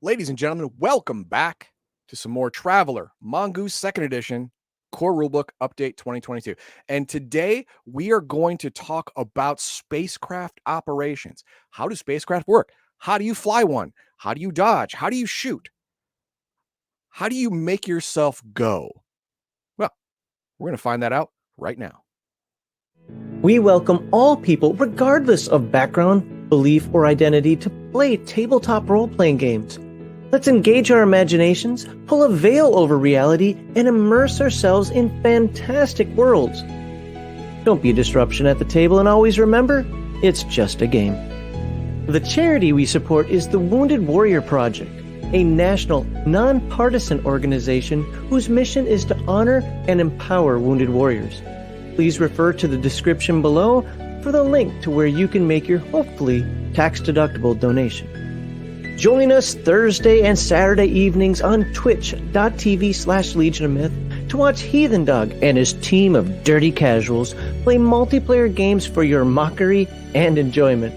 Ladies and gentlemen, welcome back to some more Traveler Mongoose 2nd Edition Core Rulebook Update 2022. And today we are going to talk about spacecraft operations. How do spacecraft work? How do you fly one? How do you dodge? How do you shoot? How do you make yourself go? Well, we're going to find that out right now. We welcome all people, regardless of background, belief, or identity, to play tabletop role-playing games. Let's engage our imaginations, pull a veil over reality, and immerse ourselves in fantastic worlds. Don't be a disruption at the table, and always remember, it's just a game. The charity we support is the Wounded Warrior Project, a national, nonpartisan organization whose mission is to honor and empower wounded warriors. Please refer to the description below for the link to where you can make your hopefully tax-deductible donation. Join us Thursday and Saturday evenings on twitch.tv/legionofmyth to watch Heathen Dog and his team of dirty casuals play multiplayer games for your mockery and enjoyment.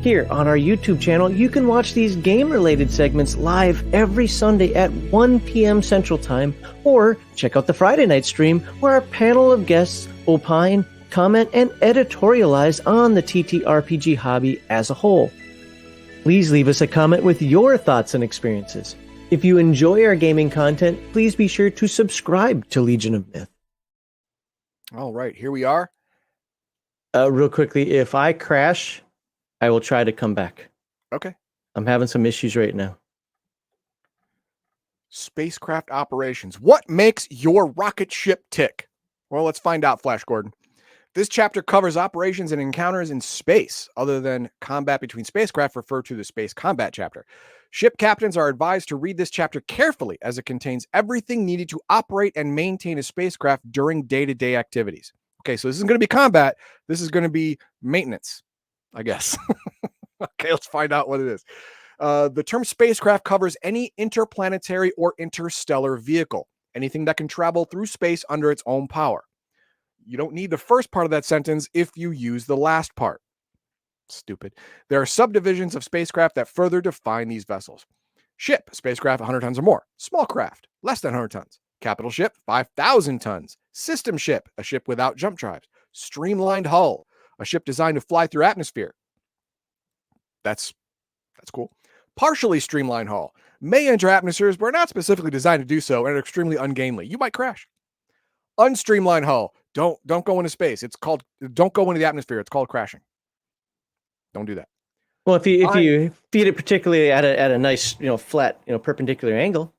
Here on our YouTube channel, you can watch these game-related segments live every Sunday at 1 p.m. Central Time, or check out the Friday night stream where our panel of guests opine, comment, and editorialize on the TTRPG hobby as a whole. Please leave us a comment with your thoughts and experiences. If you enjoy our gaming content, please be sure to subscribe to Legion of Myth. All right, here we are. Real quickly, if I crash, I will try to come back. Okay. I'm having some issues right now. Spacecraft operations. What makes your rocket ship tick? Well, let's find out, Flash Gordon. This chapter covers operations and encounters in space, other than combat between spacecraft, referred to the space combat chapter. Ship captains are advised to read this chapter carefully, as it contains everything needed to operate and maintain a spacecraft during day-to-day activities. Okay, so this isn't going to be combat. This is going to be maintenance, I guess. Okay, let's find out what it is. The term spacecraft covers any interplanetary or interstellar vehicle, anything that can travel through space under its own power. You don't need the first part of that sentence if you use the last part. Stupid. There are subdivisions of spacecraft that further define these vessels. Ship, spacecraft 100 tons or more. Small craft, less than 100 tons. Capital ship, 5,000 tons. System ship, a ship without jump drives. Streamlined hull, a ship designed to fly through atmosphere. That's cool. Partially streamlined hull, may enter atmospheres but are not specifically designed to do so and are extremely ungainly. You might crash. Unstreamlined hull, don't go into space. Don't go into the atmosphere. It's called crashing. Don't do that. Well, if you feed it particularly at a nice, flat, perpendicular angle.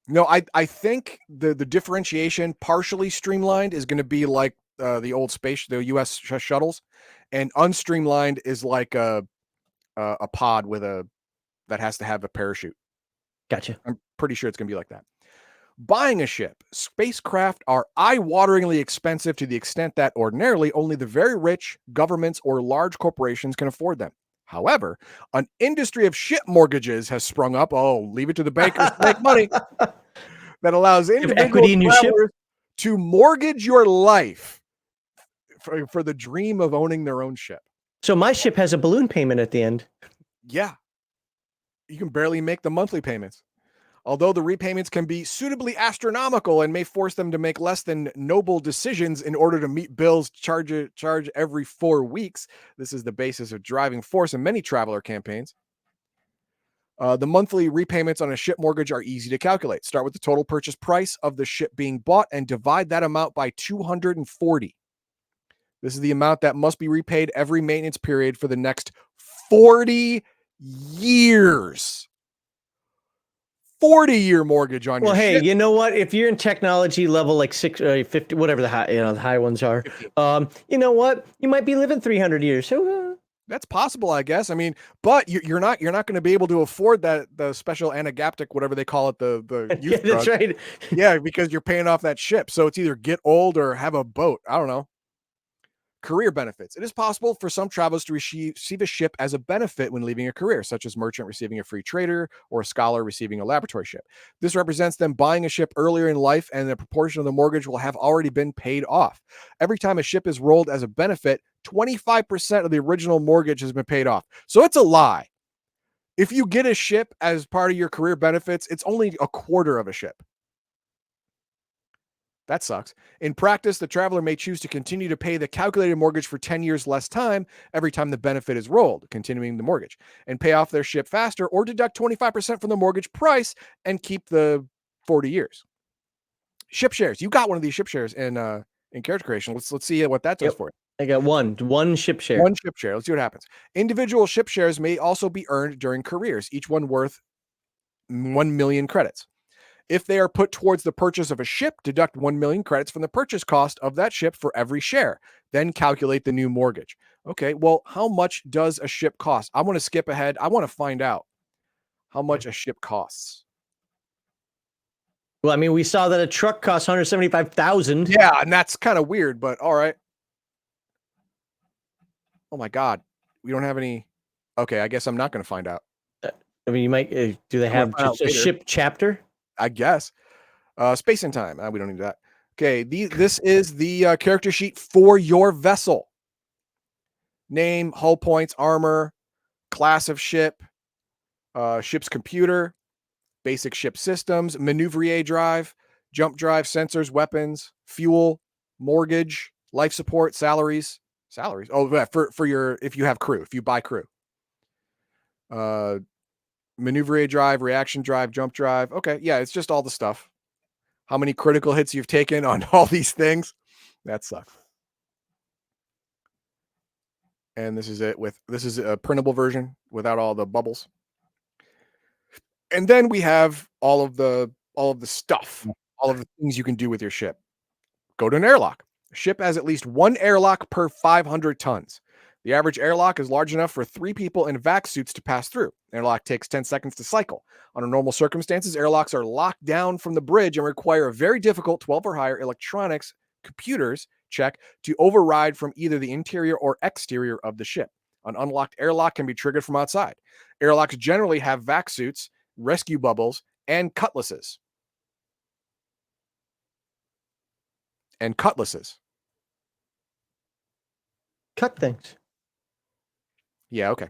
No, I think the differentiation, partially streamlined, is going to be like the old the U.S. shuttles, and unstreamlined is like a pod that has to have a parachute. Gotcha. I'm pretty sure it's going to be like that. Buying a ship. Spacecraft are eye-wateringly expensive to the extent that ordinarily only the very rich, governments, or large corporations can afford them. However, an industry of ship mortgages has sprung up. Oh, leave it to the bankers to make money. That allows individual travelers to mortgage your life for the dream of owning their own ship. So my ship has a balloon payment at the end. Yeah. You can barely make the monthly payments. Although the repayments can be suitably astronomical and may force them to make less than noble decisions in order to meet bills charge every 4 weeks. This is the basis of driving force in many traveler campaigns. The monthly repayments on a ship mortgage are easy to calculate. Start with the total purchase price of the ship being bought and divide that amount by 240. This is the amount that must be repaid every maintenance period for the next 40 years. 40-year mortgage on your ship. Well, hey, you know what? If you're in technology level like 50, whatever the high ones are, you know what? You might be living 300 years. So that's possible, I guess. I mean, but you're not going to be able to afford the special anagaptic, whatever they call it, the youth yeah, that's right. Yeah, because you're paying off that ship. So it's either get old or have a boat. I don't know. Career benefits. It is possible for some travelers to receive a ship as a benefit when leaving a career, such as merchant receiving a free trader or a scholar receiving a laboratory ship. This represents them buying a ship earlier in life, and a proportion of the mortgage will have already been paid off. Every time a ship is rolled as a benefit, 25% of the original mortgage has been paid off. So it's a lie. If you get a ship as part of your career benefits, it's only a quarter of a ship. That sucks. In practice, the traveler may choose to continue to pay the calculated mortgage for 10 years less time every time the benefit is rolled, continuing the mortgage, and pay off their ship faster, or deduct 25% from the mortgage price and keep the 40 years. Ship shares. You got one of these ship shares in character creation. Let's see what that does for you. I got one ship share. One ship share. Let's see what happens. Individual ship shares may also be earned during careers, each one worth 1 million credits. If they are put towards the purchase of a ship, deduct 1 million credits from the purchase cost of that ship for every share. Then calculate the new mortgage. Okay, well, how much does a ship cost? I want to skip ahead. I want to find out how much a ship costs. Well, I mean, we saw that a truck costs 175,000. Yeah, and that's kind of weird, but all right. Oh my God, we don't have any. Okay, I guess I'm not going to find out. I mean, you might. Do they have just a ship chapter? I guess. Space and time. We don't need that. Okay, this is the character sheet for your vessel. Name, hull points, armor, class of ship, ship's computer, basic ship systems, maneuver drive, jump drive, sensors, weapons, fuel, mortgage, life support, salaries. Oh, for your, if you have crew, if you buy crew. Maneuver drive, reaction drive, jump drive. Okay, yeah, it's just all the stuff. How many critical hits you've taken on all these things. That sucks. And this is it this is a printable version without all the bubbles. And then we have all of the stuff, all of the things you can do with your ship. Go to an airlock. A ship has at least one airlock per 500 tons. The average airlock is large enough for 3 people in vac suits to pass through. An airlock takes 10 seconds to cycle. Under normal circumstances, airlocks are locked down from the bridge and require a very difficult 12 or higher electronics computers check to override from either the interior or exterior of the ship. An unlocked airlock can be triggered from outside. Airlocks generally have vac suits, rescue bubbles, and cutlasses. Cut things. Yeah, okay.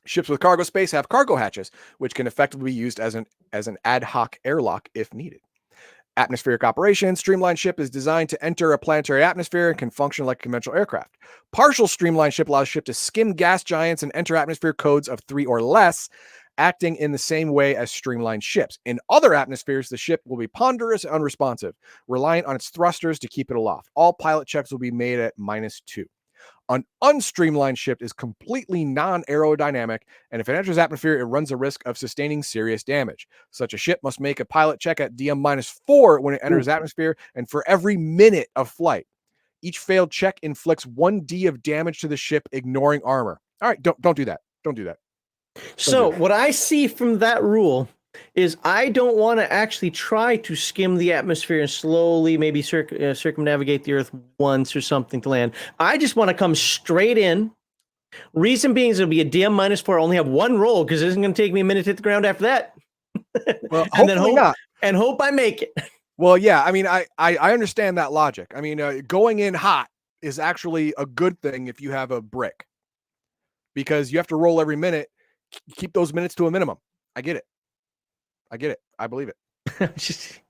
Ships with cargo space have cargo hatches, which can effectively be used as an ad hoc airlock if needed. Atmospheric operation. Streamlined ship is designed to enter a planetary atmosphere and can function like a conventional aircraft. Partial streamlined ship allows ship to skim gas giants and enter atmosphere codes of 3 or less, acting in the same way as streamlined ships. In other atmospheres, the ship will be ponderous and unresponsive, reliant on its thrusters to keep it aloft. All pilot checks will be made at -2. An unstreamlined ship is completely non-aerodynamic, and if it enters atmosphere, it runs the risk of sustaining serious damage. Such a ship must make a pilot check at DM-4 when it enters atmosphere, and for every minute of flight. Each failed check inflicts 1d of damage to the ship, ignoring armor. All right, don't do that. Don't do that. So what I see from that rule is I don't want to actually try to skim the atmosphere and slowly maybe circumnavigate the Earth once or something to land. I just want to come straight in. Reason being is it'll be a DM-4. I only have one roll because it isn't going to take me a minute to hit the ground after that. Well, and hopefully not. And hope I make it. Well, yeah, I mean, I understand that logic. I mean, going in hot is actually a good thing if you have a brick, because you have to roll every minute. Keep those minutes to a minimum. I get it. I believe it.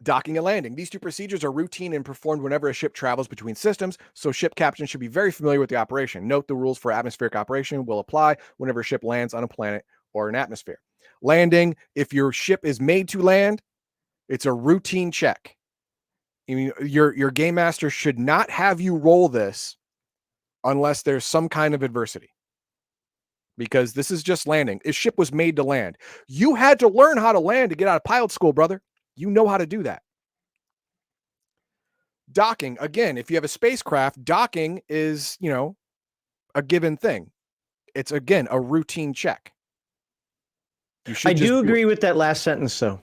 Docking and landing. These two procedures are routine and performed whenever a ship travels between systems, so ship captains should be very familiar with the operation. Note the rules for atmospheric operation will apply whenever a ship lands on a planet or an atmosphere. Landing. If your ship is made to land, it's a routine check. I mean, your game master should not have you roll this unless there's some kind of adversity, because this is just landing. This ship was made to land. You had to learn how to land to get out of pilot school, brother. You know how to do that. Docking. Again, if you have a spacecraft, docking is, a given thing. It's, again, a routine check. I do agree with that last sentence, though.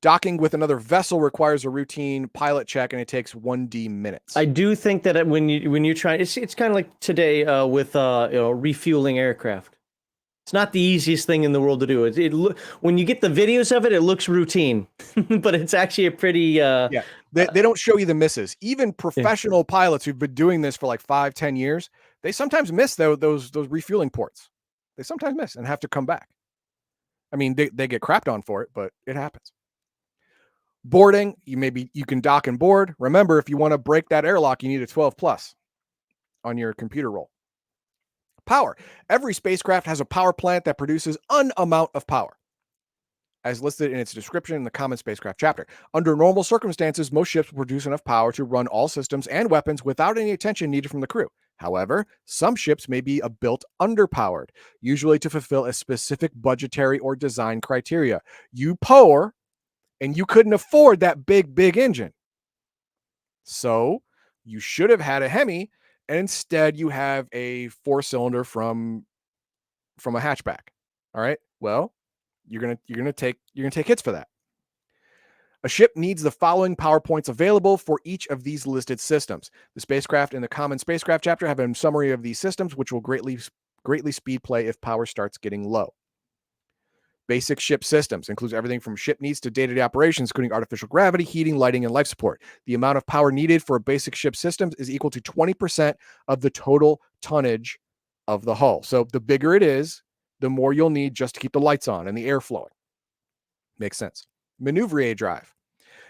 Docking with another vessel requires a routine pilot check, and it takes 1d minutes. I do think that when you try, it's kind of like today with refueling aircraft. It's not the easiest thing in the world to do. When you get the videos of it, it looks routine, but it's actually a pretty They don't show you the misses. Even professional pilots who've been doing this for like 5-10 years, they sometimes miss those refueling ports. They sometimes miss and have to come back. I mean, they get crapped on for it, but it happens. Boarding, you can dock and board. Remember, if you want to break that airlock, you need a 12 plus on your computer roll. Power. Every spacecraft has a power plant that produces an amount of power, as listed in its description in the Common Spacecraft chapter. Under normal circumstances, most ships will produce enough power to run all systems and weapons without any attention needed from the crew. However, some ships may be built underpowered, usually to fulfill a specific budgetary or design criteria. You poor, and you couldn't afford that big engine. So you should have had a Hemi, and instead you have a 4-cylinder from a hatchback. All right. Well, you're gonna take hits for that. A ship needs the following power points available for each of these listed systems. The spacecraft in the Common Spacecraft chapter have a summary of these systems, which will greatly speed play if power starts getting low. Basic ship systems includes everything from ship needs to day-to-day operations, including artificial gravity, heating, lighting, and life support. The amount of power needed for a basic ship system is equal to 20% of the total tonnage of the hull. So the bigger it is, the more you'll need just to keep the lights on and the air flowing. Makes sense. Manœuvrier drive.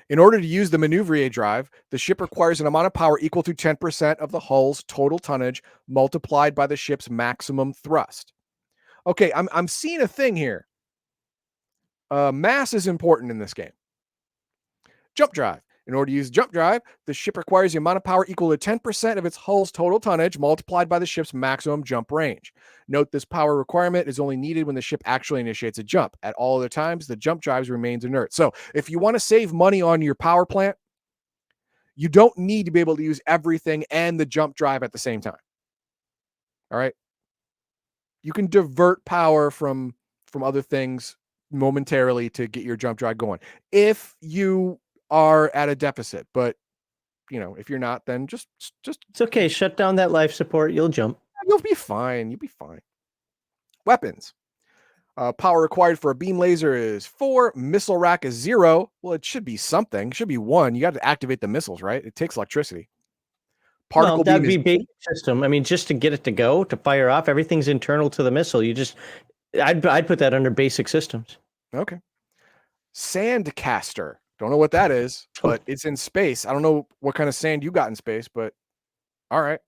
In order to use the manœuvrier drive, the ship requires an amount of power equal to 10% of the hull's total tonnage multiplied by the ship's maximum thrust. Okay, I'm seeing a thing here. Mass is important in this game. Jump drive. In order to use jump drive, the ship requires the amount of power equal to 10% of its hull's total tonnage multiplied by the ship's maximum jump range. Note this power requirement is only needed when the ship actually initiates a jump. At all other times, the jump drive remains inert. So if you want to save money on your power plant, you don't need to be able to use everything and the jump drive at the same time. All right? You can divert power from other things momentarily to get your jump drive going if you are at a deficit. But if you're not, then just it's okay. Shut down that life support. You'll jump. You'll be fine. Weapons. Power required for a beam laser is 4. Missile rack is 0. Well, it should be something. It should be 1. You got to activate the missiles, right? It takes electricity. Particle beam that'd be basic system. I mean, just to get it to go, to fire off, everything's internal to the missile. I'd put that under basic systems. Okay. Sandcaster. Don't know what that is, but it's in space. I don't know what kind of sand you got in space, but all right.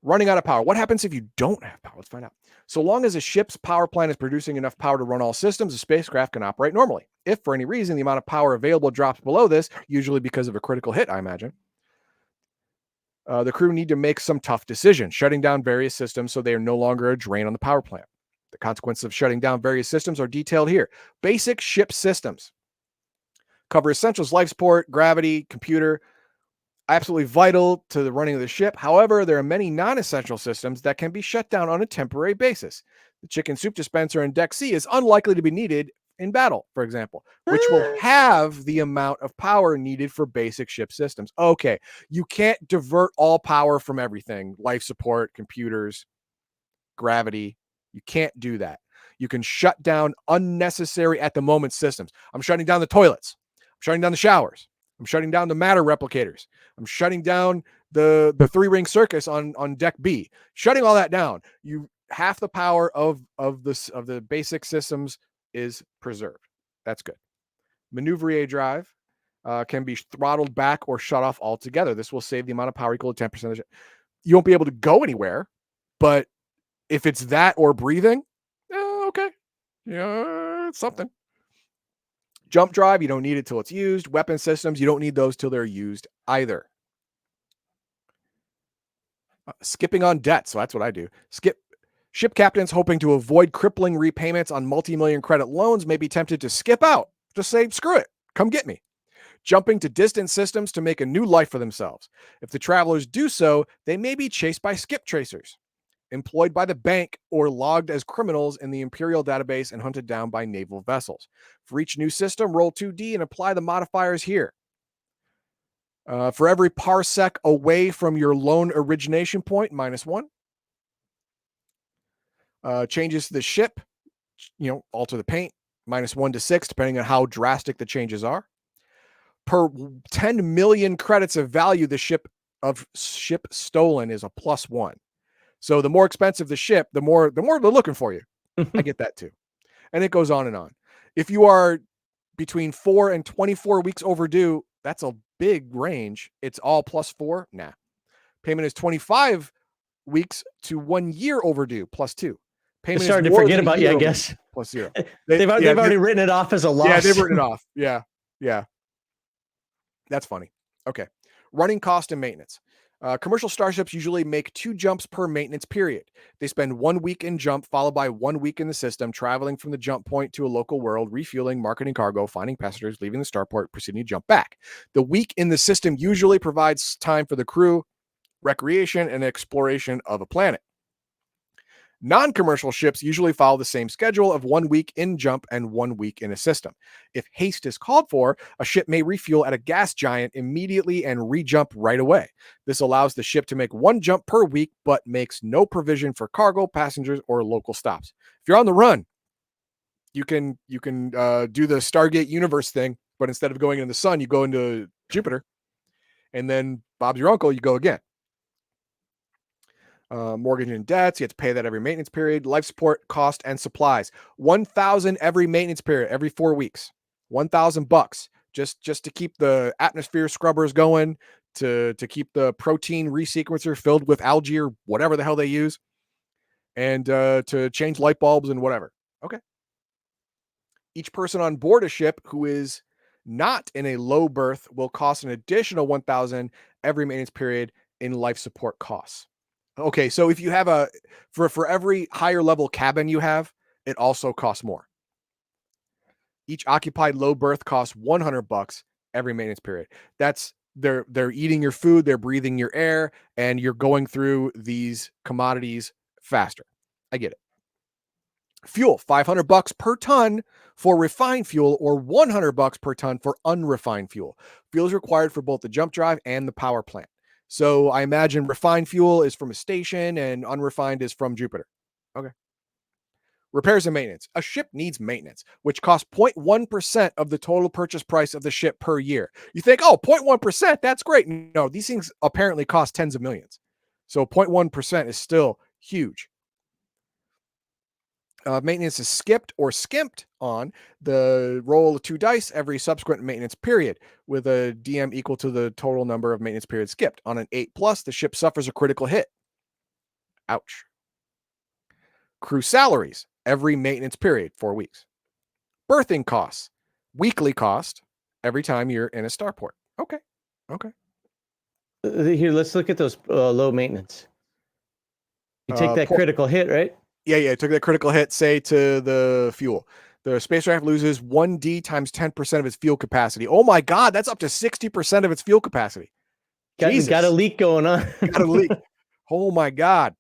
Running out of power. What happens if you don't have power? Let's find out. So long as a ship's power plant is producing enough power to run all systems, the spacecraft can operate normally. If for any reason the amount of power available drops below this, usually because of a critical hit, I imagine, the crew need to make some tough decisions, shutting down various systems so they are no longer a drain on the power plant. The consequences of shutting down various systems are detailed here. Basic ship systems cover essentials, life support, gravity, computer, absolutely vital to the running of the ship. However, there are many non-essential systems that can be shut down on a temporary basis. The chicken soup dispenser in Deck C is unlikely to be needed in battle, for example, which will have the amount of power needed for basic ship systems. Okay, you can't divert all power from everything, life support, computers, gravity. You can't do that. You can shut down unnecessary at the moment systems. I'm shutting down the toilets. I'm shutting down the showers. I'm shutting down the matter replicators. I'm shutting down the 3-ring circus on Deck B. Shutting all that down. Half the power of the basic systems is preserved. That's good. Manœuvrier drive can be throttled back or shut off altogether. This will save the amount of power equal to 10% of it. You won't be able to go anywhere, but if it's that or breathing, okay. Yeah, it's something. Jump drive, you don't need it till it's used. Weapon systems, you don't need those till they're used either. Skipping on debt, so that's what I do. Ship captains hoping to avoid crippling repayments on multi-million credit loans may be tempted to skip out. Just say, screw it, come get me. Jumping to distant systems to make a new life for themselves. If the travelers do so, they may be chased by skip tracers, employed by the bank, or logged as criminals in the Imperial database and hunted down by naval vessels. For each new system, roll 2D and apply the modifiers here. For every parsec away from your lone origination point, -1. Changes to the ship, alter the paint, -1 to 6, depending on how drastic the changes are. Per 10 million credits of value, the ship stolen is a +1. So the more expensive the ship, the more they're looking for you. I get that too. And it goes on and on. If you are between 4 and 24 weeks overdue, that's a big range. It's all +4. Nah. Payment is 25 weeks to 1 year overdue +2. Payment They're starting is to more forget than a about you, year I overdue, guess. +0. They've already written it off as a loss. Yeah, they've written it off. Yeah. Yeah. That's funny. Okay. Running cost and maintenance. Commercial starships usually make 2 jumps per maintenance period. They spend 1 week in jump, followed by 1 week in the system, traveling from the jump point to a local world, refueling, marketing cargo, finding passengers, leaving the starport, proceeding to jump back. The week in the system usually provides time for the crew, recreation, and exploration of a planet. Non-commercial ships usually follow the same schedule of 1 week in jump and 1 week in a system. If haste is called for, a ship may refuel at a gas giant immediately and re-jump right away. This allows the ship to make 1 jump per week, but makes no provision for cargo, passengers, or local stops. If you're on the run, you can do the Stargate universe thing, but instead of going into the sun, you go into Jupiter, and then Bob's your uncle, you go again. Mortgage and debts, you have to pay that every maintenance period. Life support, cost, and supplies. $1,000 every maintenance period, every 4 weeks. $1,000 just to keep the atmosphere scrubbers going, to keep the protein resequencer filled with algae or whatever the hell they use, and to change light bulbs and whatever. Okay. Each person on board a ship who is not in a low berth will cost an additional $1,000 every maintenance period in life support costs. Okay, so if you have for every higher level cabin you have, it also costs more. Each occupied low berth costs $100 every maintenance period. That's they're eating your food, they're breathing your air, and you're going through these commodities faster. I get it. Fuel, $500 per ton for refined fuel, or $100 per ton for unrefined fuel. Fuel is required for both the jump drive and the power plant. So I imagine refined fuel is from a station and unrefined is from Jupiter. Okay. Repairs and maintenance. A ship needs maintenance, which costs 0.1% of the total purchase price of the ship per year. You think, oh, 0.1%, that's great. No, these things apparently cost tens of millions. So 0.1% is still huge. Maintenance is skipped or skimped on the roll of 2 dice every subsequent maintenance period, with a DM equal to the total number of maintenance periods skipped. On an 8+, the ship suffers a critical hit. Ouch. Crew salaries every maintenance period, 4 weeks. Berthing costs, weekly cost every time you're in a starport. Okay. Here, let's look at those low maintenance. You take that critical hit, right? Yeah, took that critical hit, say, to the fuel. The spacecraft loses 1D times 10% of its fuel capacity. Oh my God, that's up to 60% of its fuel capacity. Got a leak going on. Got a leak. Oh my God.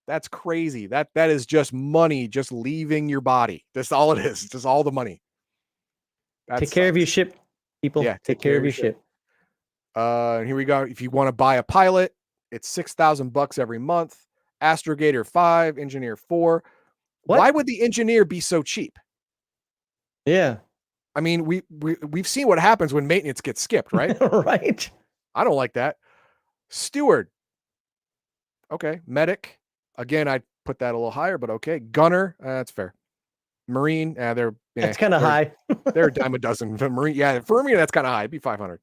That's crazy. That is just money just leaving your body. That's all it is. Just all the money. Take care of your ship, people. Yeah, take care of your ship. Here we go. If you want to buy a pilot, it's $6,000 every month. Astrogator 5, Engineer 4. What? Why would the engineer be so cheap? Yeah. I mean, we've seen what happens when maintenance gets skipped, right? Right. I don't like that. Steward. Okay. Medic. Again, I'd put that a little higher, but okay. Gunner. That's fair. Marine. That's kind of high. They're a dime a dozen. Marine. Yeah. For me, that's kind of high. It'd be 500.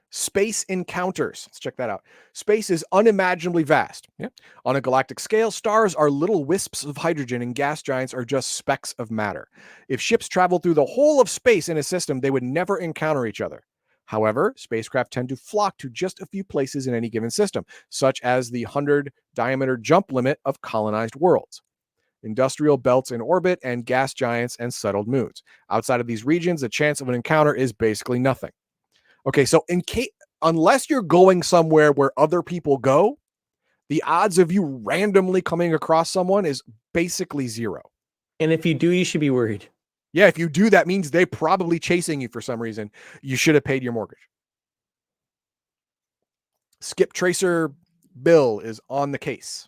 Space encounters. Let's check that out. Space is unimaginably vast. Yeah. On a galactic scale, stars are little wisps of hydrogen and gas giants are just specks of matter. If ships traveled through the whole of space in a system, they would never encounter each other. However, spacecraft tend to flock to just a few places in any given system, such as the 100-diameter jump limit of colonized worlds, industrial belts in orbit, and gas giants and settled moons. Outside of these regions, the chance of an encounter is basically nothing. Okay, so unless you're going somewhere where other people go, the odds of you randomly coming across someone is basically 0. And if you do, you should be worried. Yeah, if you do, that means they're probably chasing you for some reason. You should have paid your mortgage. Skip Tracer Bill is on the case.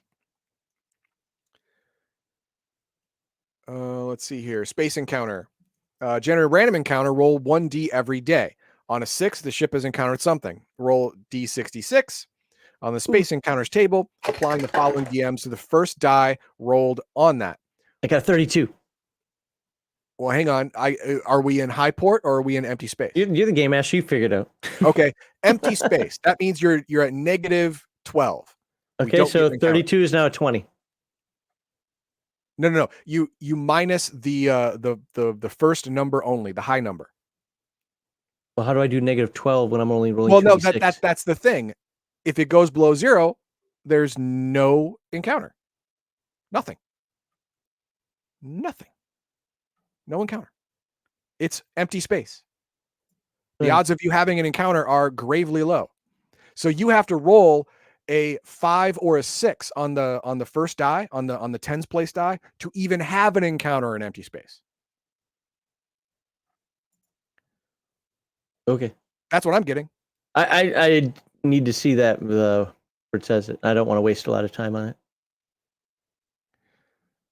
Let's see here. Space encounter. Generate a random encounter. Roll 1D every day. On a 6, the ship has encountered something. Roll D66. On the space encounters table, applying the following DMs to the first die rolled on that. I got 32. Well, hang on. Are we in high port or are we in empty space? You're the game master. You figured out. Okay, empty space. That means you're at negative 12. Okay, so 32 is now a 20. No. You minus the first number only, the high number. Well, how do I do negative 12 when I'm only rolling? Well, no, that's the thing. If it goes below 0, there's no encounter. Nothing. No encounter. It's empty space. The odds of you having an encounter are gravely low. So you have to roll a 5 or a 6 on the first die, on the tens place die, to even have an encounter in empty space. Okay. That's what I'm getting. I need to see that where it says it. I don't want to waste a lot of time on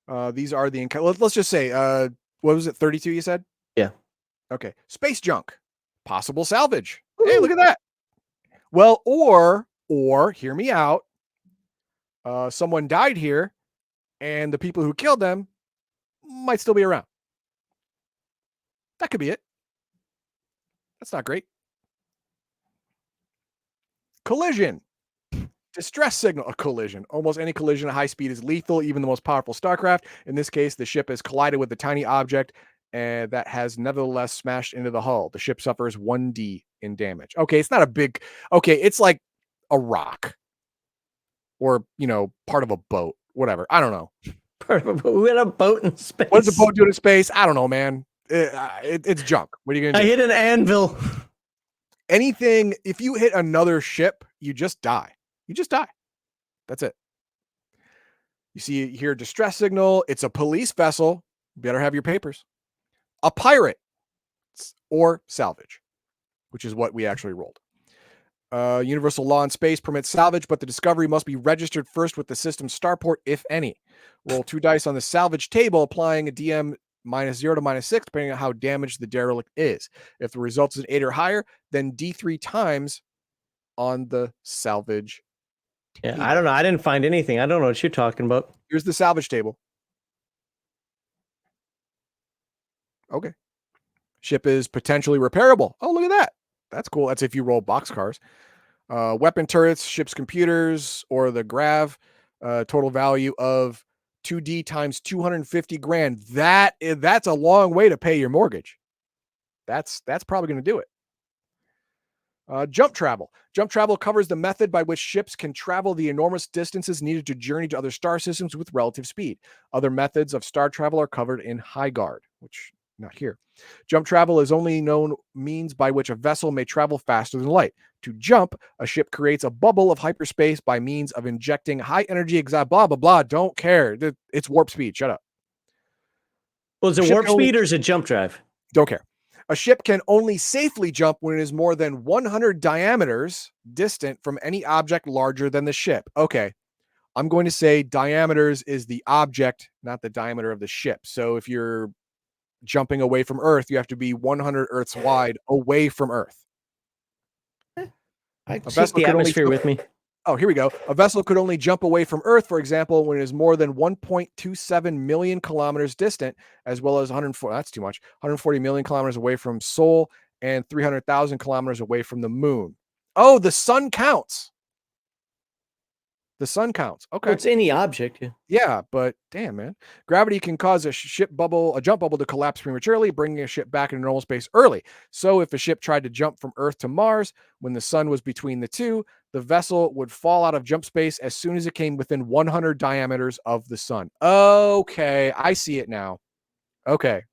it. These are the encounters. Let's just say, what was it, 32 you said? Yeah. Okay. Space junk. Possible salvage. Ooh. Hey, look at that. Well, or hear me out. Someone died here, and the people who killed them might still be around. That could be it. That's not great. Collision. Distress signal. A collision. Almost any collision at high speed is lethal, even the most powerful starcraft. In this case, the ship has collided with a tiny object and that has nevertheless smashed into the hull. The ship suffers 1d in damage. Okay, it's not a big... Okay, it's like a rock. Or, part of a boat. Whatever. I don't know. Part of a boat. We had a boat in space. What does a boat do in space? I don't know, man. It's junk. What are you going to do? I hit an anvil. Anything, if you hit another ship, you just die. You just die. That's it. You see here, distress signal. It's a police vessel. You better have your papers. A pirate or salvage, which is what we actually rolled. Universal law in space permits salvage, but the discovery must be registered first with the system's starport, if any. Roll 2 dice on the salvage table, applying a DM -0 to -6, depending on how damaged the derelict is. If the result is an 8 or higher, then D3 times on the salvage table. I don't know. I didn't find anything. I don't know what you're talking about. Here's the salvage table. Okay. Ship is potentially repairable. Oh, look at that. That's cool. That's if you roll boxcars. Weapon turrets, ship's computers, or the grav. Total value of 2D times 250 grand. That's a long way to pay your mortgage. That's probably going to do it. Jump travel. Jump travel covers the method by which ships can travel the enormous distances needed to journey to other star systems with relative speed. Other methods of star travel are covered in High Guard, which not here. Jump travel is only known means by which a vessel may travel faster than light. To jump, a ship creates a bubble of hyperspace by means of injecting high energy blah, blah, blah. Don't care. It's warp speed. Shut up. Well, is it warp speed or is it jump drive? Don't care. A ship can only safely jump when it is more than 100 diameters distant from any object larger than the ship. Okay. I'm going to say diameters is the object, not the diameter of the ship. So if you're jumping away from Earth, you have to be 100 Earths wide away from Earth. I take the atmosphere with me. Oh, here we go. A vessel could only jump away from Earth, for example, when it is more than 1.27 million kilometers distant, as well as 140. That's too much. 140 million kilometers away from Sol and 300,000 kilometers away from the moon. Oh, the sun counts. The sun counts. Okay. Well, it's any object. Yeah, but damn, man. Gravity can cause a jump bubble to collapse prematurely, bringing a ship back into normal space early. So if a ship tried to jump from Earth to Mars when the sun was between the two, the vessel would fall out of jump space as soon as it came within 100 diameters of the sun. Okay, I see it now. Okay.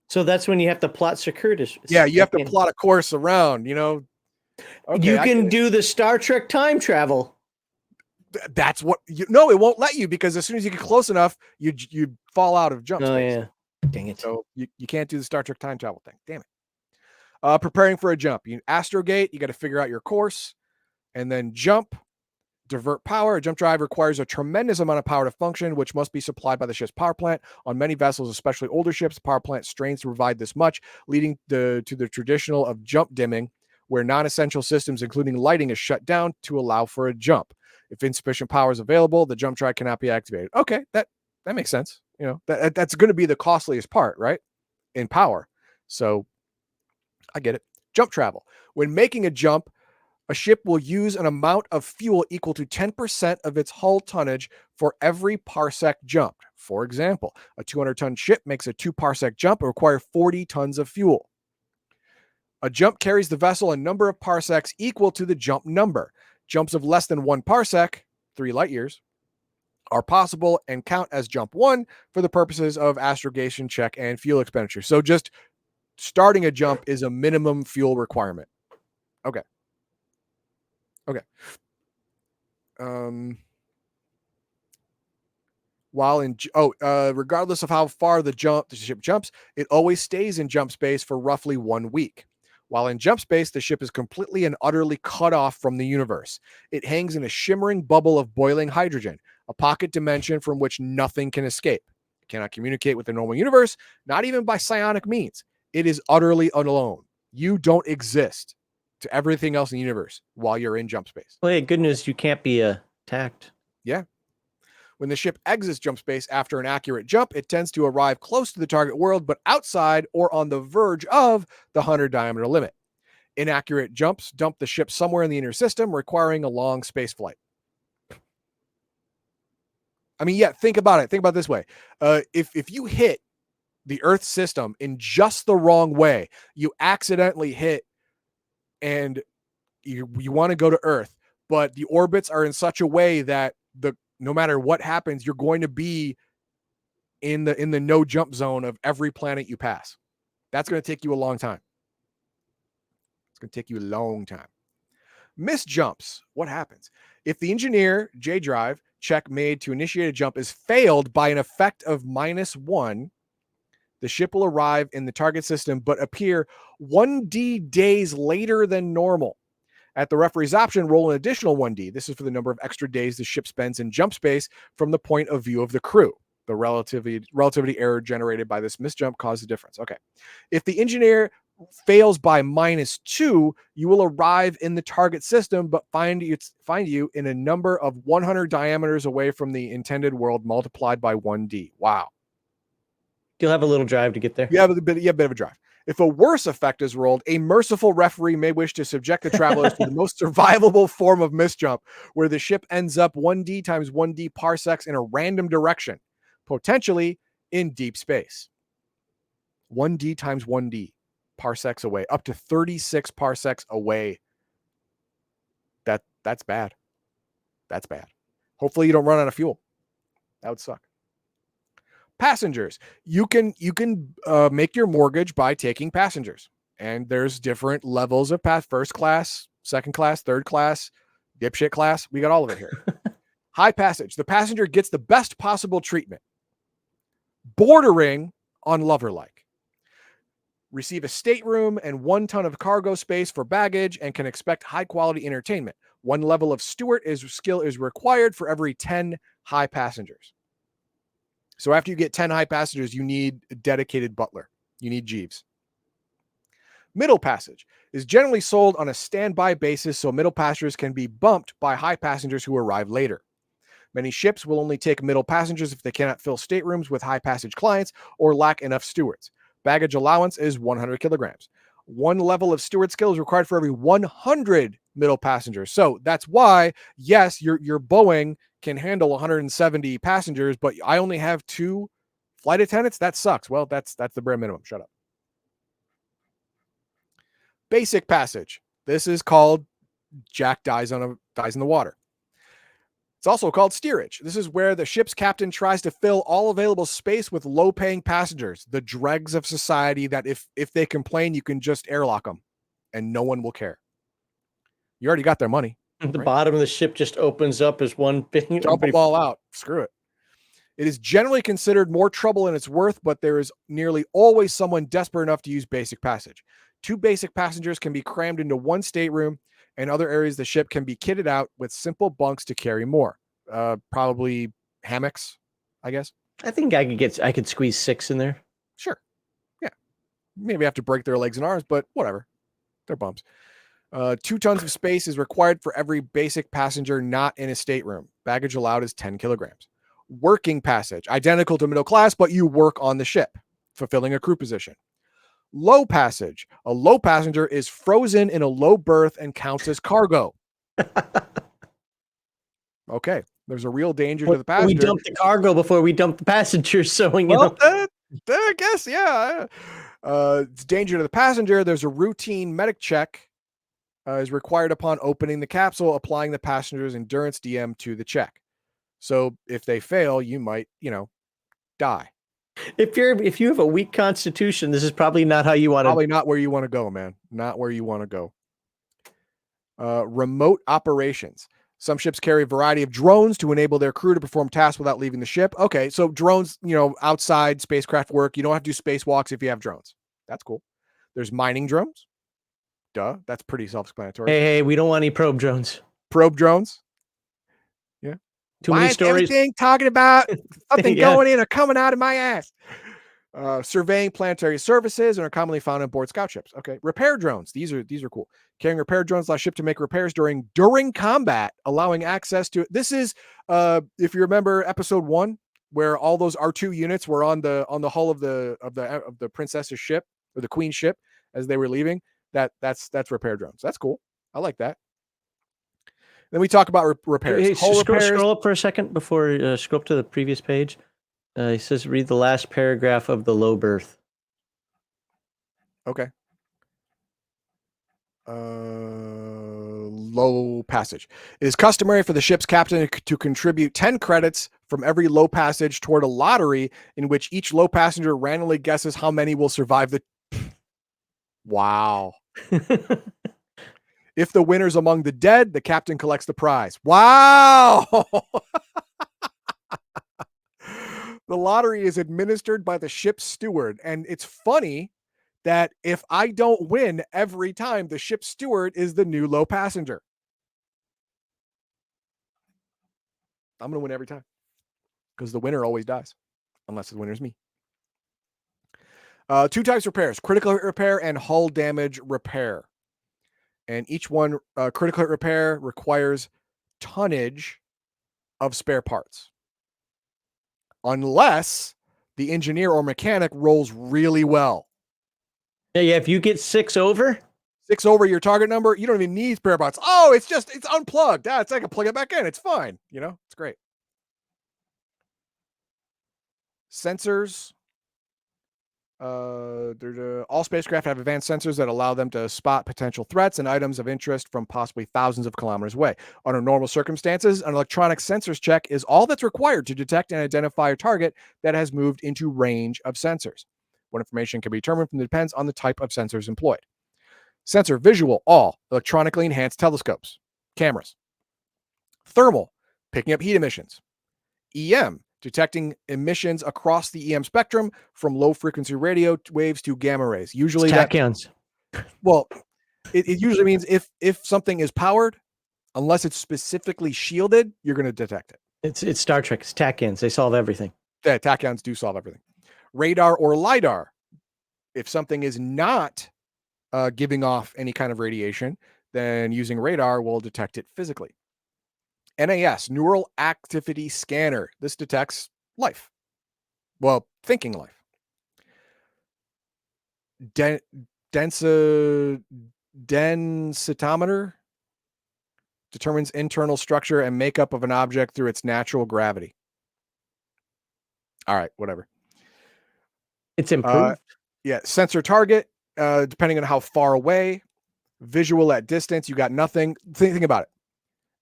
So that's when you have to plot circuitous. Yeah, you have to plot a course around, Okay, you can do the Star Trek time travel. That's what no, it won't let you, because as soon as you get close enough, you fall out of jump space. Yeah. Dang it. So you can't do the Star Trek time travel thing. Damn it. Preparing for a jump. You astrogate, you got to figure out your course and then jump, divert power. A jump drive requires a tremendous amount of power to function, which must be supplied by the ship's power plant. On many vessels, especially older ships, the power plant strains to provide this much, leading to the traditional of jump dimming, where non-essential systems, including lighting, is shut down to allow for a jump. If insufficient power is available, the jump drive cannot be activated. Okay, that makes sense. That's going to be the costliest part, right? In power. So I get it. Jump travel. When making a jump, a ship will use an amount of fuel equal to 10% of its hull tonnage for every parsec jumped. For example, a 200-ton ship makes a 2-parsec jump and requires 40 tons of fuel. A jump carries the vessel a number of parsecs equal to the jump number. Jumps of less than 1 parsec, 3 light years, are possible and count as jump 1 for the purposes of astrogation check and fuel expenditure. So just starting a jump is a minimum fuel requirement. Okay. Regardless of how far the ship jumps, it always stays in jump space for roughly 1 week. While in jump space, the ship is completely and utterly cut off from the universe. It hangs in a shimmering bubble of boiling hydrogen, a pocket dimension from which nothing can escape. It cannot communicate with the normal universe, not even by psionic means. It is utterly alone. You don't exist to everything else in the universe while you're in jump space. Well, hey, good news, you can't be attacked. Yeah. When the ship exits jump space after an accurate jump, it tends to arrive close to the target world, but outside or on the verge of the 100 diameter limit. Inaccurate jumps dump the ship somewhere in the inner system, requiring a long space flight. I mean, yeah, think about it. Think about it this way. If you hit the Earth system in just the wrong way, you accidentally hit and you want to go to Earth, but the orbits are in such a way that no matter what happens, you're going to be in the no jump zone of every planet you pass. That's going to take you a long time. It's going to take you a long time. Missed jumps. What happens? If the engineer J drive check made to initiate a jump is failed by an effect of -1, the ship will arrive in the target system but appear 1D days later than normal. At the referee's option, roll an additional 1D. This is for the number of extra days the ship spends in jump space from the point of view of the crew. The relativity error generated by this misjump caused the difference. Okay. If the engineer fails by -2, you will arrive in the target system, but find you in a number of 100 diameters away from the intended world multiplied by 1D. Wow. You'll have a little drive to get there. You have a bit of a drive. If a worse effect is rolled, a merciful referee may wish to subject the travelers to the most survivable form of misjump, where the ship ends up 1D times 1D parsecs in a random direction, potentially in deep space. 1D times 1D parsecs away, up to 36 parsecs away. That's bad. That's bad. Hopefully you don't run out of fuel. That would suck. Passengers. You can make your mortgage by taking passengers. And there's different levels of first class, second class, third class, dipshit class. We got all of it here. High passage. The passenger gets the best possible treatment, bordering on lover-like. Receive a stateroom and 1 ton of cargo space for baggage and can expect high-quality entertainment. 1 level of steward skill is required for every 10 high passengers. So after you get 10 high passengers, you need a dedicated butler. You need Jeeves. Middle passage is generally sold on a standby basis, so middle passengers can be bumped by high passengers who arrive later. Many ships will only take middle passengers if they cannot fill staterooms with high passage clients or lack enough stewards. Baggage allowance is 100 kilograms. 1 level of steward skill is required for every 100 middle passengers. So that's why, yes, your Boeing can handle 170 passengers, but I only have 2 flight attendants. That sucks. Well, that's the bare minimum. Shut up. Basic passage. This is called Jack dies in the water. It's also called steerage. This is where the ship's captain tries to fill all available space with low-paying passengers, the dregs of society that if they complain, you can just airlock them and no one will care. You already got their money. The bottom of the ship just opens up as one big... Dump them all out. Screw it. It is generally considered more trouble than it's worth, but there is nearly always someone desperate enough to use basic passage. 2 basic passengers can be crammed into 1 stateroom, and other areas of the ship can be kitted out with simple bunks to carry more. Probably hammocks, I guess. I think I could squeeze 6 in there. Sure. Yeah. Maybe have to break their legs and arms, but whatever. They're bumps. 2 tons of space is required for every basic passenger not in a stateroom. Baggage allowed is 10 kilograms. Working passage, identical to middle class, but you work on the ship, fulfilling a crew position. Low passage, a low passenger is frozen in a low berth and counts as cargo. Okay, there's a real danger to the passenger. We dump the cargo before we dump the passengers, so I guess, yeah. It's danger to the passenger. There's a routine medic check is required upon opening the capsule, applying the passenger's endurance DM to the check. So if they fail, you might, die. If you have a weak constitution, this is probably not how you want to. Probably not where you want to go, man. Not where you want to go. Remote operations. Some ships carry a variety of drones to enable their crew to perform tasks without leaving the ship. Okay, so drones, outside spacecraft work. You don't have to do spacewalks if you have drones. That's cool. There's mining drones. Duh, that's pretty self-explanatory. Hey, we don't want any probe drones. Probe drones. Yeah. Too many stories. Everything talking about something going in or coming out of my ass. Surveying planetary surfaces and are commonly found on board scout ships. Okay. Repair drones. These are cool. Carrying repair drones allows ship to make repairs during combat, allowing access to it. This is if you remember episode 1, where all those R2 units were on the hull of the princess's ship or the queen's ship as they were leaving. That's repair drones. That's cool. I like that. Then we talk about repairs. Hey, scroll up for a second before scroll up to the previous page. He says, read the last paragraph of the low berth. Okay. Low passage. It is customary for the ship's captain to contribute 10 credits from every low passage toward a lottery in which each low passenger randomly guesses how many will survive the... Wow. If the winner's among the dead, the captain collects the prize. Wow. The lottery is administered by the ship's steward. And it's funny that if I don't win every time, the ship's steward is the new low passenger. I'm going to win every time because the winner always dies, unless the winner's me. 2 types of repairs, critical hit repair and hull damage repair. And each one, critical hit repair requires tonnage of spare parts. Unless the engineer or mechanic rolls really well. Yeah, if you get 6 over your target number, you don't even need spare parts. Oh, it's unplugged. It's I can plug it back in. It's fine. It's great. Sensors. All spacecraft have advanced sensors that allow them to spot potential threats and items of interest from possibly thousands of kilometers away. Under normal circumstances, an electronic sensors check is all that's required to detect and identify a target that has moved into range of sensors. What information can be determined depends on the type of sensors employed. Sensor visual, all electronically enhanced telescopes, cameras. Thermal, picking up heat emissions. EM, detecting emissions across the EM spectrum from low frequency radio waves to gamma rays. Usually tachyons. Well, it usually means if something is powered, unless it's specifically shielded, you're going to detect it. It's Star Trek. It's tachyons. They solve everything. Yeah, tachyons do solve everything. Radar or LiDAR. If something is not giving off any kind of radiation, then using radar will detect it physically. NAS, neural activity scanner. This detects life. Well, thinking life. Densitometer determines internal structure and makeup of an object through its natural gravity. All right, whatever. It's improved. Yeah, sensor target, depending on how far away. Visual at distance, you got nothing. Think about it.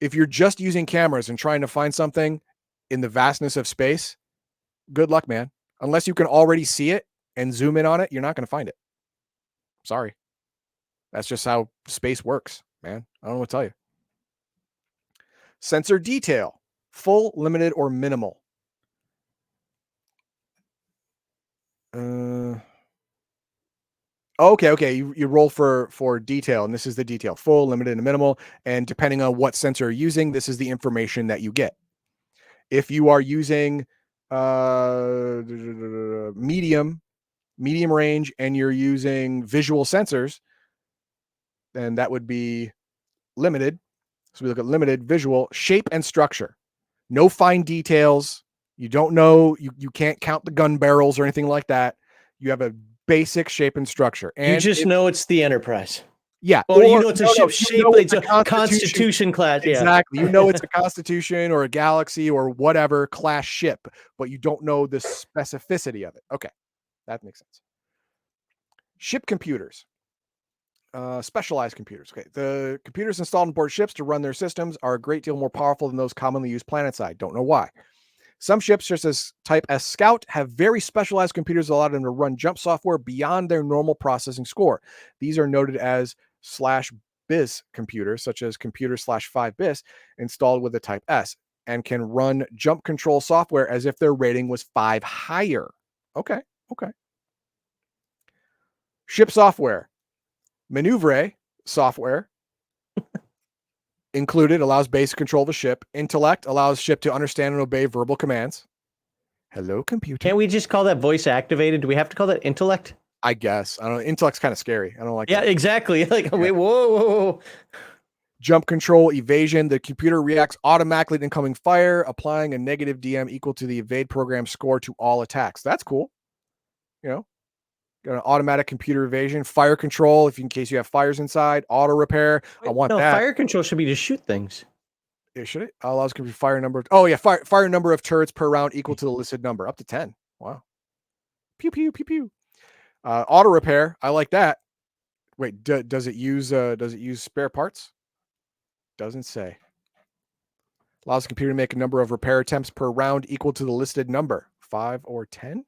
If you're just using cameras and trying to find something in the vastness of space, good luck, man. Unless you can already see it and zoom in on it, you're not going to find it. Sorry. That's just how space works, man. I don't know what to tell you. Sensor detail, full, limited, or minimal. Okay. You roll for detail, and this is the detail: full, limited, and minimal. And depending on what sensor you're using, this is the information that you get. If you are using medium range and you're using visual sensors, then that would be limited. So we look at limited, visual, shape and structure. No fine details. You don't know, you can't count the gun barrels or anything like that. You have a basic shape and structure. And you just know it's the Enterprise. Yeah. Or you know it's a ship shape, it's a Constitution class. Exactly. You know it's a Constitution or a Galaxy or whatever class ship, but you don't know the specificity of it. Okay. That makes sense. Ship computers. Specialized computers. Okay. The computers installed on board ships to run their systems are a great deal more powerful than those commonly used planetside. Don't know why. Some ships, such as Type S Scout, have very specialized computers that allow them to run jump software beyond their normal processing score. These are noted as /bis computers, such as computer /5bis, installed with a Type S, and can run jump control software as if their rating was 5 higher. Okay. Ship software. Maneuver software included allows basic control of the ship. Intellect allows ship to understand and obey verbal commands. Hello, computer. Can't we just call that voice activated? Do we have to call that intellect? I guess. I don't know. Intellect's kind of scary. I don't like that. Exactly. Like, wait, whoa. Jump control, evasion. The computer reacts automatically to incoming fire, applying a negative DM equal to the evade program score to all attacks. That's cool. Got an automatic computer evasion. Fire control, in case you have fires inside. Auto repair. I want that. Fire control should be to shoot things. Should it? Allows computer fire number. Oh yeah, fire number of turrets per round equal to the listed number, up to 10. Wow. Pew pew pew pew. Auto repair. I like that. Wait, does it use spare parts? Doesn't say. Allows the computer to make a number of repair attempts per round equal to the listed number. 5 or 10?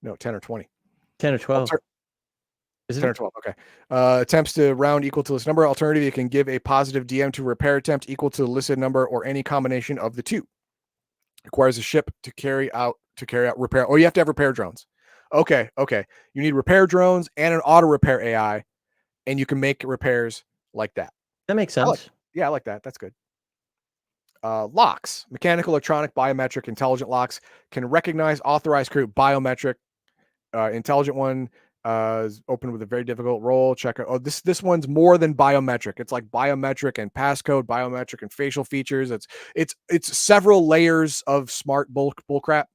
No, 10 or 20. 10 or 12. Is it 10 or 12? Okay. Attempts to round equal to this number. Alternative, you can give a positive DM to repair attempt equal to the listed number or any combination of the two. Requires a ship to carry out repair. Oh, you have to have repair drones. Okay. You need repair drones and an auto repair AI, and you can make repairs like that. That makes sense. I like that. That's good. Locks. Mechanical, electronic, biometric, intelligent locks can recognize authorized crew. Biometric. Intelligent one is open with a very difficult roll. Check out. Oh, this one's more than biometric. It's like biometric and passcode, biometric and facial features. It's several layers of smart bull crap.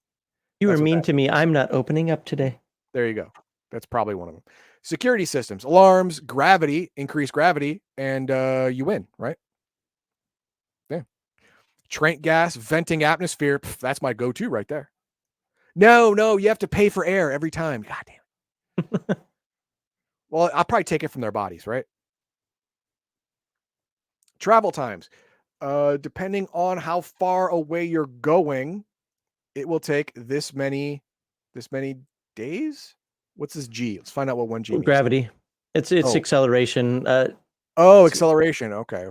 You were mean to me. I'm not opening up today. There you go. That's probably one of them. Security systems, alarms, gravity, increased gravity, and you win, right? Yeah. Trank gas, venting atmosphere. That's my go-to right there. No, you have to pay for air every time. God damn it. Well, I'll probably take it from their bodies, right? Travel times. Depending on how far away you're going, it will take this many days. What's this G? Let's find out what 1 G means. Gravity. It's acceleration. Acceleration. Okay.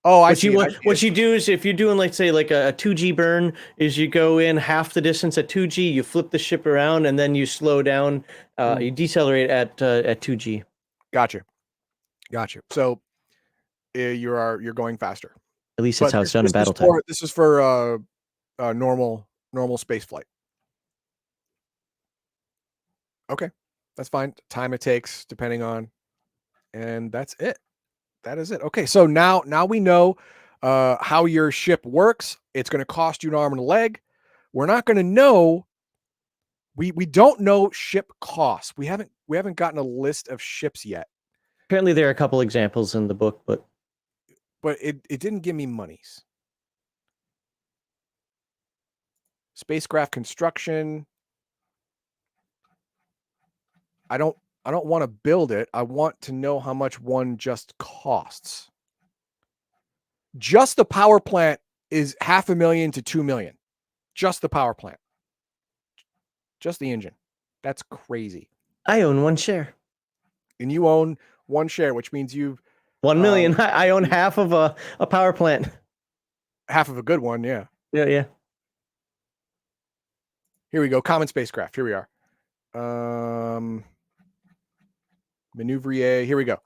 Oh, I see. What you do is, if you're doing, like, say, like a 2G burn, is you go in half the distance at 2G, you flip the ship around, and then you slow down. You decelerate at 2G. Gotcha. So you're going faster. At least that's how it's done in battle time. This is for normal space flight. Okay, that's fine. Time it takes, depending on, and that's it. That is it. Okay, so now we know how your ship works. It's going to cost you an arm and a leg. We're not going to know. We don't know ship costs. We haven't gotten a list of ships yet. Apparently, there are a couple examples in the book, but it didn't give me monies. Spacecraft construction. I don't want to build it. I want to know how much one just costs. Just the power plant is $500,000 to $2 million. Just the power plant. Just the engine. That's crazy. I own 1 share. And you own 1 share, which means you've 1 million. I own half of a power plant. Half of a good one, yeah. Yeah. Here we go. Common spacecraft. Here we are. Maneuver. Here we go.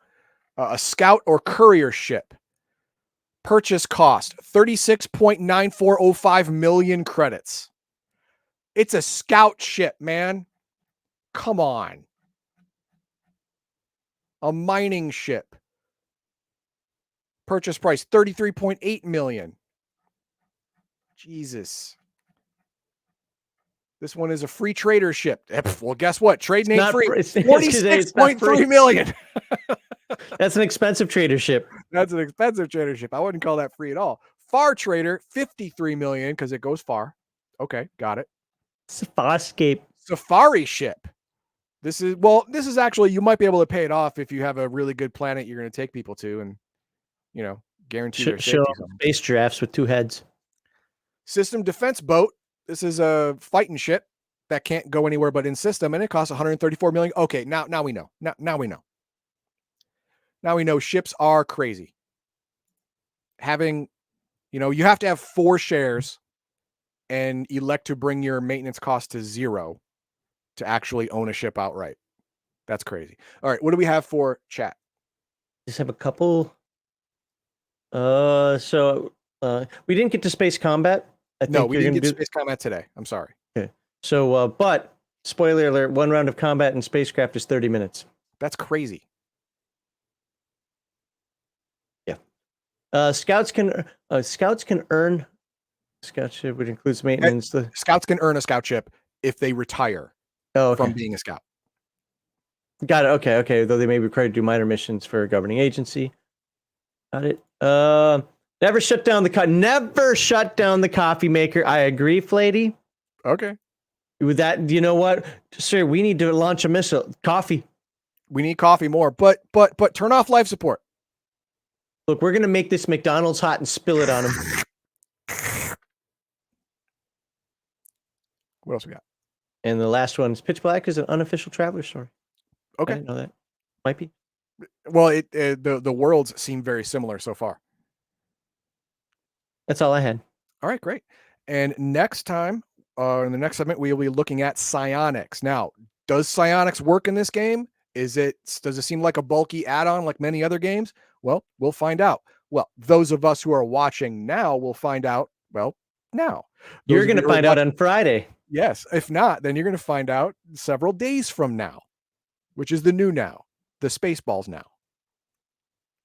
A scout or courier ship. Purchase cost 36.9405 million credits. It's a scout ship, man. Come on. A mining ship. Purchase price $33.8 million. Jesus. This one is a free trader ship. Well, guess what? Trading ain't free. $46.3 million. That's an expensive trader ship. That's an expensive trader ship. I wouldn't call that free at all. Far trader, $53 million because it goes far. Okay, got it. Farscape. Safari ship. This is actually, you might be able to pay it off if you have a really good planet you're going to take people to and, guarantee their safety. Space giraffes with 2 heads. System defense boat. This is a fighting ship that can't go anywhere but in system, and it costs $134 million. Okay, now we know. Now we know. Now we know ships are crazy. Having, you have to have 4 shares and elect to bring your maintenance cost to 0 to actually own a ship outright. That's crazy. All right, what do we have for chat? Just have a couple. We didn't get to space combat. No, we didn't get to space combat today. I'm sorry. Okay. So, but spoiler alert: 1 round of combat in Spacecraft is 30 minutes. That's crazy. Yeah. Scouts can earn scout ship, which includes maintenance. Scouts can earn a scout ship if they retire from being a scout. Got it. Okay. Though they may be required to do minor missions for a governing agency. Got it. Never shut down the coffee maker. I agree, Flady. Okay. With that, you know what, sir? We need to launch a missile. Coffee. We need coffee more, but turn off life support. Look, we're gonna make this McDonald's hot and spill it on them. What else we got? And the last one is Pitch Black is an unofficial traveler story. Okay, I didn't know that. Might be. Well, the worlds seem very similar so far. That's all I had. All right, great. And next time, in the next segment, we will be looking at psionics. Now, does psionics work in this game? Does it seem like a bulky add-on like many other games? Well, we'll find out. Well, those of us who are watching now will find out, now. You're going to find out on Friday. Yes. If not, then you're going to find out several days from now, which is the new now, the Spaceballs now.